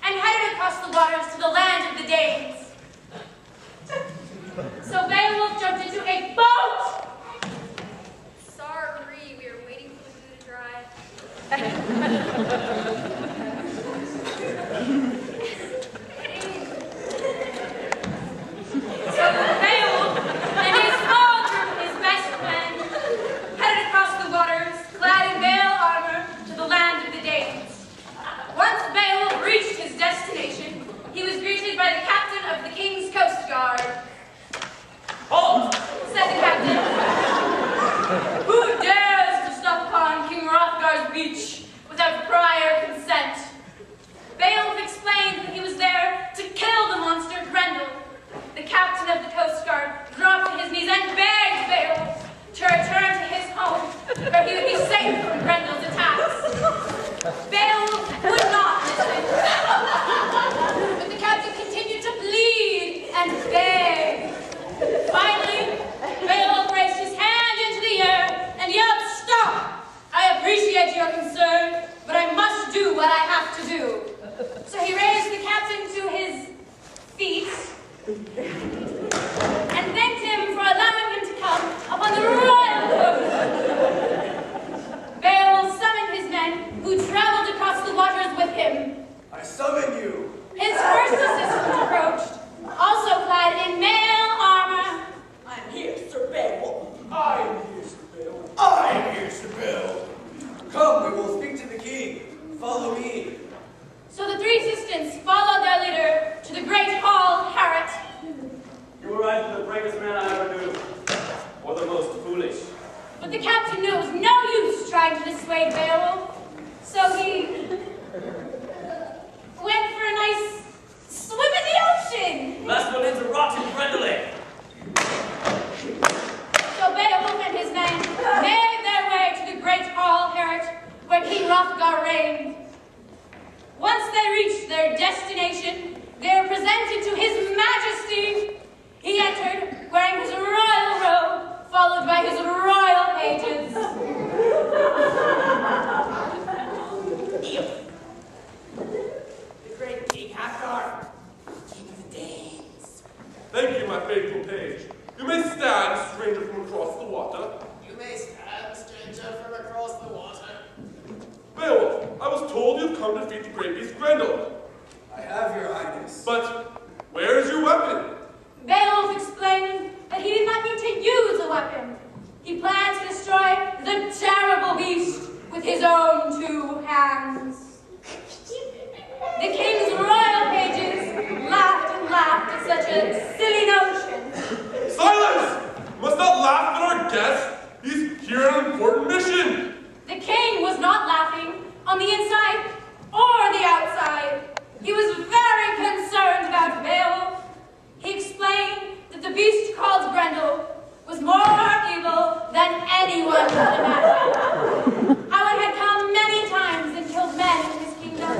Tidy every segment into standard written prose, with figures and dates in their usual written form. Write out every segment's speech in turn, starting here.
and headed across the waters to the land of the Danes. So Beowulf jumped into a boat! Sorry, we were waiting for the glue to dry. So Beowulf and his small group of his best men headed across the waters, clad in mail armor, to the land of the Danes. Once Beowulf reached his destination, he was greeted by the captain of the king's coast guard. Halt! Said the captain. Who dares to stop upon King Hrothgar's beach without prior consent? Beowulf explained that he was there to kill the monster Grendel. The captain of the Coast Guard dropped to his knees and begged Beowulf to return to his home, where he would be safe from Grendel's attacks. Beowulf would not listen. But the captain continued to plead and beg. Finally, Beowulf raised his hand into the air and yelled, "Stop! I appreciate your concern, but I must do what I have to do." So he raised the captain to his feet and thanked him for allowing him to come upon the royal coast. Beowulf summoned his men, who traveled across the waters with him. I summon you. His first assistant approached, also clad in mail armor. I'm here, Sir Beowulf. I'm here, Sir Beowulf. I'm here, Sir Beowulf. Come, we will speak to the king. Follow me. So the three assistants followed their leader to the great hall, Harrot. You were either the bravest man I ever knew, or the most foolish. But the captain knew it was no use trying to dissuade Beowulf, so he went for a nice swim in the ocean. Last one into rotten friendly. So Beowulf and his men made their way to the great hall, Harrot, where King Hrothgar reigned. Once they reached their destination, they were presented to his majesty. He entered wearing his royal robe, followed by his royal pages. The great King Hrothgar, King of the Danes. Thank you, my faithful page. You may stand, stranger from across the water. You may stand, stranger from across the water. Beowulf, I was told you've come to defeat the great beast Grendel. I have, your highness. But where is your weapon? Beowulf explained that he did not need to use a weapon. He planned to destroy the terrible beast with his own 2 hands. The king's royal pages laughed and laughed at such a silly notion. Silence! You must not laugh at our guest. He's here on an important mission. The king was not laughing on the inside or the outside. He was very concerned about Beowulf. He explained that the beast called Grendel was more evil than anyone could imagine. How it had come many times and killed men in his kingdom.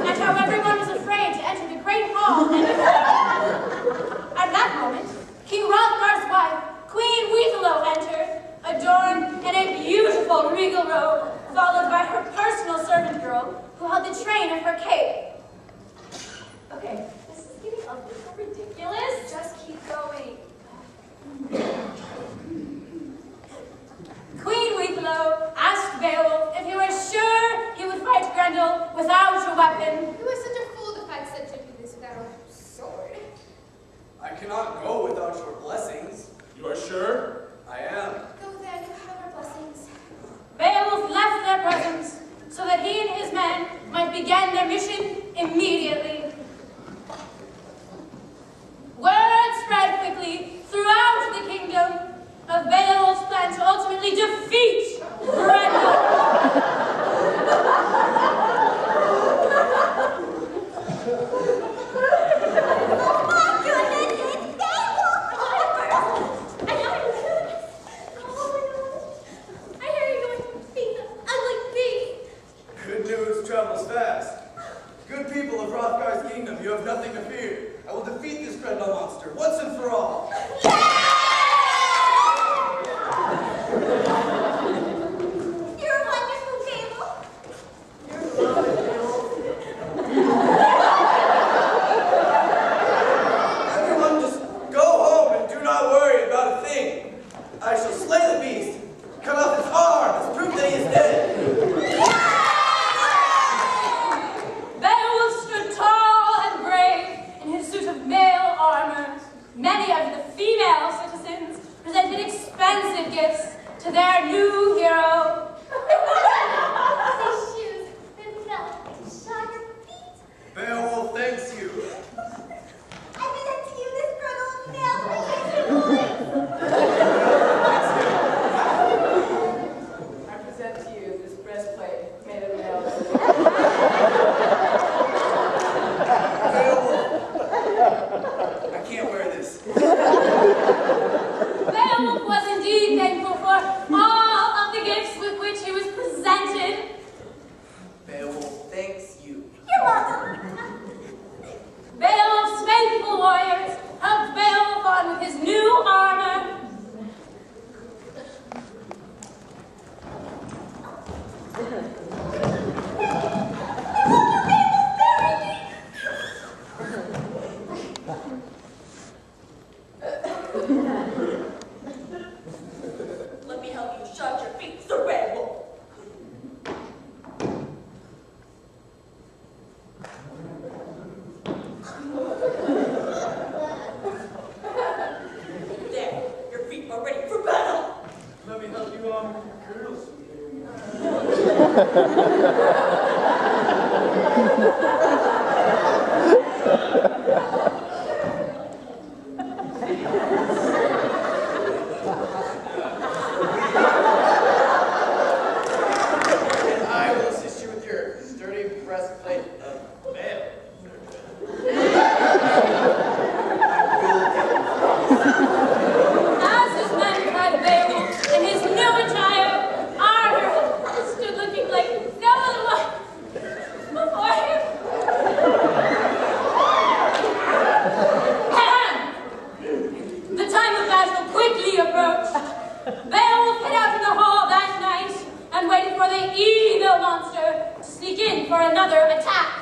And how everyone was afraid to enter the great hall anymore. At that moment, King Hrothgar's wife, Queen Weathelow, entered, adorned in a beautiful regal robe, followed by her personal servant girl, who held the train of her cape. Okay, this is getting a little ridiculous. Just keep going. Queen Weathelow asked Beowulf if he was sure he would fight Grendel without a weapon. Who is such a fool to fight such a beast without a sword? I cannot go without your blessings. You are sure? I am. Go then, you have our blessings. Beowulf left their presence so that he and his men might begin their mission immediately. Word spread quickly throughout the kingdom of Beowulf's plan to ultimately defeat Grendel. Good news travels fast. Good people of Hrothgar's kingdom, you have nothing to fear. I will defeat this Grendel monster once and for all. You're wonderful, Beowulf. materials. I will assist you with your sturdy breastplate of mail. As his men cried Beowulf in his new attire, our hero stood looking like no other one before him. The time of battle quickly approached. Beowulf hid out in the hall that night and waited for the evil monster to sneak in for another attack.